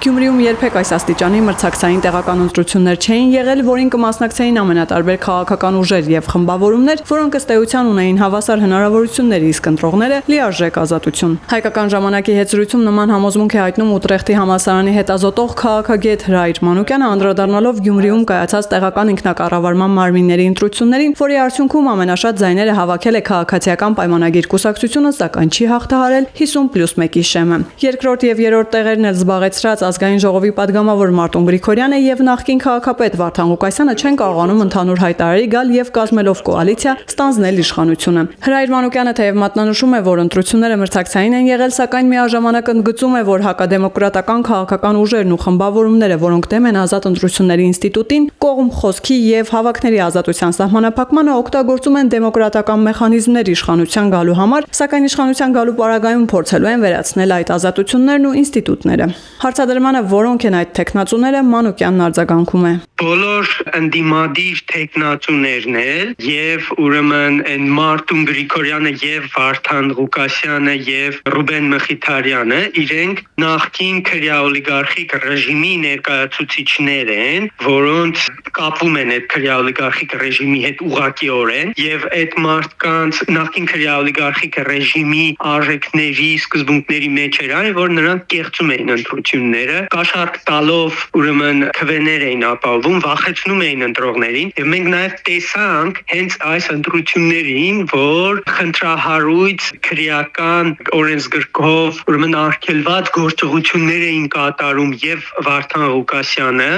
Գյումրիում երբեք այս աստիճանի մրցակցային տեղական ընտրություններ չէին եղել, որին կմասնակցեին ամենատարբեր քաղաքական ուժեր եւ խմբավորումներ, որոնք ըստ էության ունեին հավասար հնարավորություններ, իսկ ընտրողները լիարժեք ազատություն։ Հայկական ժամանակի հետ զրույցում նման համոզմունք է հայտնում Ուտրեխտի համալսարանի հետազոտող քաղաքագետ Հրայր Մանուկյանը, անդրադառնալով Գյումրիում կայացած տեղական ինքնակառավարման մարմինների ընտրություններին, որի արդյունքում ամենաշատ ձայները հավաքել է Քաղաքացիական պայմանագիր կուսակցությունը, սակայն չի հաղթահարել 50+1-ի շեմը։ Երկրորդ եւ երրորդ տեղերն էլ զբաղեցրած Ազգային ժողովի падգամավոր Մարտուն Գրիգորյանը եւ նախկին քաղաքապետ Վարդան Ղուկասյանը չեն կարողանում ընդհանուր հայտարարի գալ եւ կազմելով կոալիցիա ստանձնել իշխանությունը։ Հրայր Մանուկյանը թեև մատնանշում է, որ ընտրությունները մրցակցային են եղել, սակայն միաժամանակ ընդգծում է, որ հակադեմոկրատական քաղաքական ուժերն ու խմբավորումները, որոնք դեմ են ազատ ընտրությունների ինստիտուտին, կողմ խոսքի եւ հավաքների ազատության սահմանափակմանը, օգտագործում են դեմոկրատական մեխանիզմներ իշխանության գալու համար, սակայն իշխանության գալու պարագայում փորձելու են վերացնել այդ ազատություններն ու ինստիտուտները։ Հարցադրմանը որոնք են այդ տեխնացուները, Մանուկյանն արձագանքում է։ Բոլոր ընդդիմադիր տեխնացուներն էլ եւ ուրեմն այն Մարտուն Գրիգորյանը եւ Վարդան Ղուկասյանը եւ Ռուբեն Մխիթարյանը իրենք նախկին քրեաօլիգարխիկ ռեժիմի ներկայացուցիչներ են, որոնց կապում են այդ քրեաօլիգարխիկ ռեժիմի հետ ուղղակիորեն եւ այդ մարդկանց նախկին քրեաօլիգարխիկ ռեժիմի արժեքների սկզբունքների մեջ էր այն, որ նրանք կեղծում էին ընտրությունները, կաշառք տալով ուրեմն քվեներ էին ապահովում, վախեցնում էին ընտրողներին եւ մենք նաեւ տեսանք հենց այս ընտրություններին, որ խնդրահարույց քրեական օրենսգրքով ուրեմն արգելված գործողություններ էին կատարում եւ Վարդան Ղուկասյանը,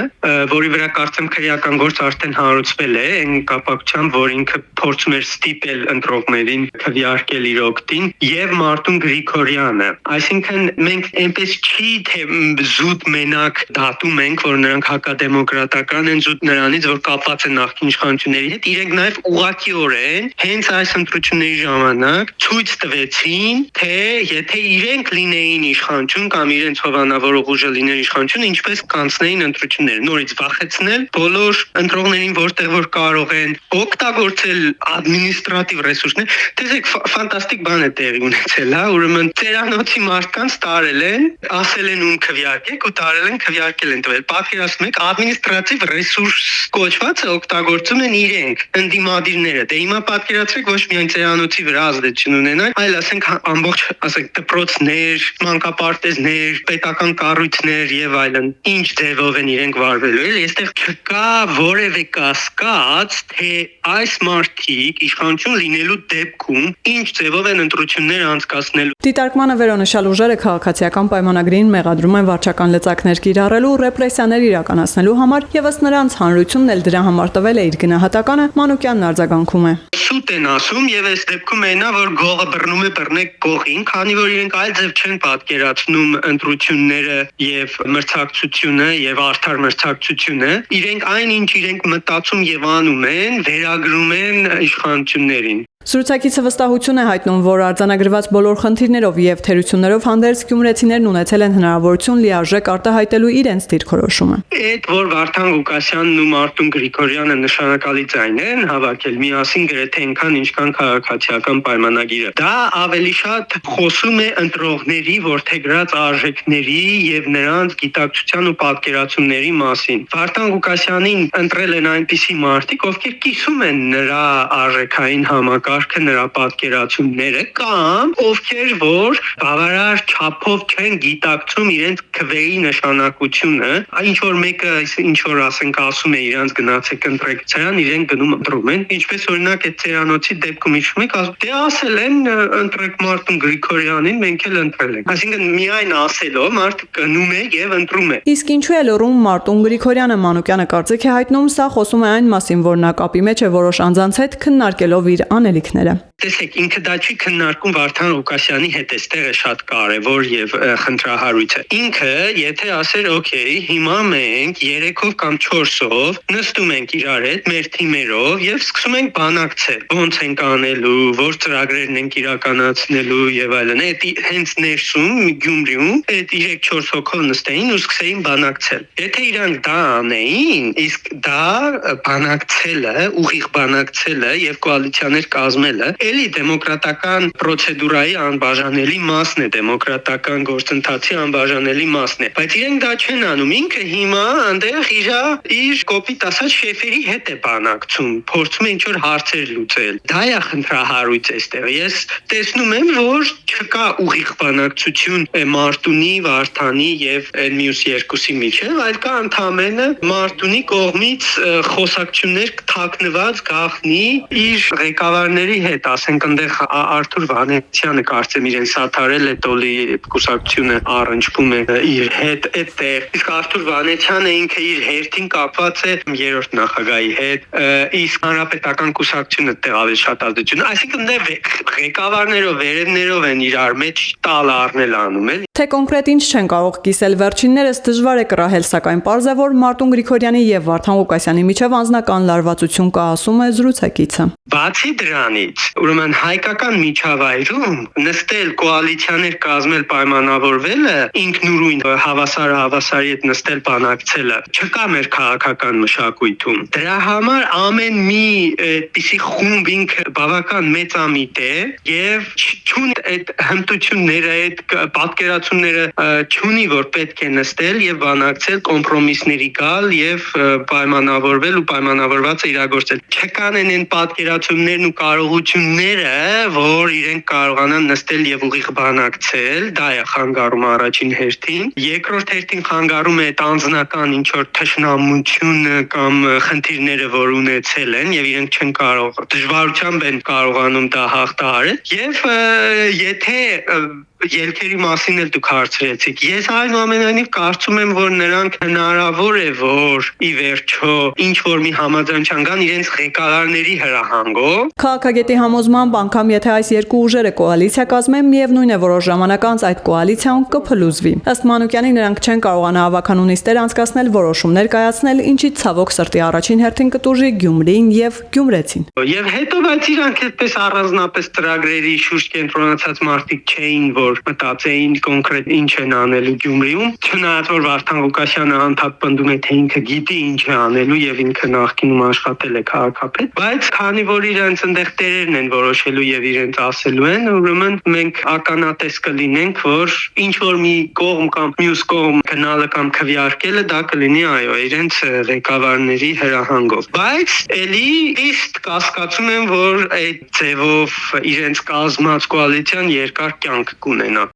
որի վրա կարծեմ քրեական գործ արդեն հարուցվել է, այն կապակցությամբ, որ ինքը փորձում էր ստիպել ընտրողներին քվեարկել իր օգտին, եւ Մարտուն Գրիգորյանը։ Այսինքն մենք այնպես չի թե զուտ մենակ դատում ենք, որ նրանք հակադեմոկրատական են զուտ նրանից, որ կապված են նախկին իշխանությունների հետ, իրենք նաեւ ուղղակիորեն հենց այս ընտրությունների ժամանակ ցույց տվեցին, թե եթե իրենք լինեին իշխանություն կամ իրենց հովանավորող ուժը լիներ իշխանություն, ինչպես կանցնեին ընտրությունները, նորից վախեցնել բոլոր ընտրողներին, որտեղ որ կարող են օգտագործել ադմինիստրատիվ ռեսուրսներ։ Տեսեք, ֆանտաստիկ բան է տեղի ունեցել, հա, ուրեմն ծերանոցի մարդկանց տարել են, ասել են ում քվեարկեք ու տարել են քվեարկել են տվել։ Պատկերացնում եք, ադմինիստրատիվ ռեսուրս կոչվածը օգտագործում են իրենք, ընդդիմադիրները։ Դե հիմա պատկերացրեք ոչ միայն ծերանոցի վրա ազդեցություն ունենան, այլ ասենք ամբողջ, ասենք դպրոցներ, մանկապարտեզներ, պետական կառույցներ եւ այլն։ Ինչ ձևով են իրենք վարվելու, էլի, այստեղ չկա որևէ կասկած, թե այս մարդիկ իշխանություն լինելու դեպքում ինչ ձևով են ընտրություններ անցկացնելու։ Դիտարկմանը վերոնշյալ ուժերը քաղաքացիական պայմանագրին մեղադրում են վարչական լծակներ կիրառելու, ռեպրեսիաներ իրականացնելու համար եւ ըստ նրանց հանրությունն էլ դրա համար տվել է իր գնահատականը, Մանուկյանն արձագանքում է։ Սուտ են ասում եւ այս դեպքում այնա, որ գողը բռնում է բռնեք գողին, քանի որ իրենք այլ ձև չեն պատկերացնում ընտրությունները եւ մրցակցությունը եւ արդար մրցակցությունը, իրենք այնինչ իրենք մտածում եւ անում են, վերագրում են իշխանություններին։ Զրուցակիցը վստահություն է հայտնում, որ արձանագրված բոլոր խնդիրներով եւ թերություններով հանդերձ գյումրեցիներն ունեցել են հնարավորություն լիարժեք արտահայտելու իրենց դիրքորոշումը։ Այդ որ Վարդան Ղուկասյանն ու Մարտուն Գրիգորյանը նշանակալի ձայն են հավաքել միասին գրեթե այնքան ինչքան քաղաքացիական պայմանագիրը, դա ավելի շատ խոսում է ընտրողների ворթեգրած արժեքների եւ նրանց գիտակցության ու պատկերացումների մասին։ Վարդան Ղուկասյանին ընտրել են այնպիսի մարդիկ, ովքեր կիսում են նրա արժեքային համակարգը, նրա պատկերացումները, կամ ովքեր որ բավարար չափով չեն գիտակցում իրենց քվեի նշանակությունը, ինչ որ մեկը ինչ որ ասենք ասում է իրանց գնացեք ընտրեք ցերան, իրենք գնում ընտրում են, ինչպես օրինակ այդ ցերանոցի դեպքում իշխում եք, ասում դե ասել են ընտրեք Մարտուն Գրիգորյանին, մենք էլ ընտրել ենք։ Այսինքն միայն ասելով մարդը գնում է եւ ընտրում է։ Իսկ ինչու է լուրում Մարտուն Գրիգորյանը, Մանուկյանը կարծիք է հայտնում, սա խոսում է այն մասին, որ նա կապի մեջ է որոշ անձանց հետ քննարկելով իր անելիքները։ Տեսեք, ինքը դա չի քննարկում Վարդան Ղուկասյանի հետ, այստեղ է շատ կարևոր եւ խնդրահարույցը։ Ինքը, եթե ասեր, օքեյ, հիմա մենք 3-ով կամ 4-ով նստում ենք իրար հետ մեր թիմերով եւ սկսում ենք բանակցել։ Ոնց ենք անելու, որ ծրագրերն ենք իրականացնելու եւ այլն։ Այդ հենց ներսում Գյումրիում այդ 3-4 հոգով նստեին ու սկսեին բանակցել։ Եթե իրանք դա անեին, իսկ դա բանակցելը, ուղիղ բանակցելը եւ կոալիցիաներ կազմելը կազմելը էլի դեմոկրատական պրոցեդուրայի անբաժանելի մասն է, դեմոկրատական գործընթացի անբաժանելի մասն է, բայց իրենք դա չեն անում։ Ինքը հիմա այնտեղ իր կոպիտ ասած շեֆերի հետ է բանակցում, փորձում է ինչ-որ հարցեր լուծել։ Դա է խնդրահարույց այստեղ։ Ես տեսնում եմ, որ չկա ուղիղ բանակցություն Մարտունի, Վարդանի եւ այն մյուս երկուսի միջեւ, այլ կա ընդամենը Մարտունի կողմից խոսակցություններ թաքնված գաղտնի իր ղեկավարների հետ, ասենք այնտեղ Արթուր Վանեցյանը կարծեմ իրեն սաթարել է տոլի կուսակցությունը առնչվում է իր հետ այդտեղ, իսկ Արթուր Վանեցյանը ինքը իր հերթին կապված է երրորդ նախագահի հետ, իսկ հանրապետական կուսակցությունը դեռ ավելի շատ ազդեցություն, այսինքն դեռ ղեկավարներով վերևներով են իրար մեջ տալ առնել անում էլ։ Թե կոնկրետ ինչ չեն կարող կիսել վերջիններս դժվար է կռահել, սակայն պարզ է, որ Մարտուն Գրիգորյանի եւ Վարդան Ղուկասյանի միջև անձնական լարվածություն կա, ասում է զրուցակիցը։ Բացի դրանից, ուրեմն հայկական միջավայրում նստել կոալիցիաներ կազմել պայմանավորվելը ինքնուրույն հավասարի հետ նստել բանակցելը չկա մեր քաղաքական մշակույթում։ Դրա համար ամեն մի այդպիսի խումբ ինքը բավական մեծամիտ է եւ չունի այդ հմտությունները, այդ պատկերացումները չունի, որ պետք է նստել եւ բանակցել, կոմպրոմիսների գալ եւ պայմանավորվել ու պայմանավորվածը իրագործել։ Չկան այն պատկերացումներն ու կարողությունները, որ իրենք կարողանան նստել եւ ուղիղ բանակցել, դա է խանգարում առաջին հերթին։ Երկրորդ հերթին խանգարում է այդ անձնական ինչ որ թշնամությունը կամ խնդիրները, որ ունեցել են եւ իրենք չեն կարող, դժվարությամբ են կարողանում դա հաղթահարել եւ եթե ելքերի մասին էլ դուք հարցրեցիք։ Ես այնուամենայնիվ կարծում եմ, որ նրանք հնարավոր է, որ ի վերջո ինչ որ մի համաձայնության գան իրենց ղեկավարների հրահանգով։ Քաղաքագետի համոզմամբ անգամ եթե այս երկու ուժերը կոալիցիա կազմեն, միևնույն է որոշ ժամանակ անց այդ կոալիցիան կփլուզվի։ Ըստ Մանուկյանի նրանք չեն կարողանա հավաքանու նիստեր անցկացնել, որոշումներ կայացնել, ինչից ցավոք սրտի առաջին հերթին կտուժի Գյումրին եւ գյումրեցին։ Եվ հետո բայց իրանք այդպես առանձնապես ծրագրերի շուրջ կենտրոնացած մարդիկ չէին, որ մտածեին կոնկրետ ինչ են անելու Գյումրիում, չնայած որ Վարդան Ղուկասյանը անդադ պնդում է, թե ինքը գիտի ինչ է անելու եւ ինքը նախկինում աշխատել է քաղաքապետ, բայց քանի որ իրենց այնտեղ տերերն են որոշելու եւ իրենց ասելու են, ուրեմն մենք ականատես կլինենք, որ ինչ որ մի կողմ կամ մյուս կողմ գնալը կամ քվեարկելը դա կլինի այո, իրենց ղեկավարների հրահանգով։ Բայց էլի իսկ կասկածում եմ, որ այդ ձևով իրենց կազմած կոալիցիան երկար կյանք կունենա։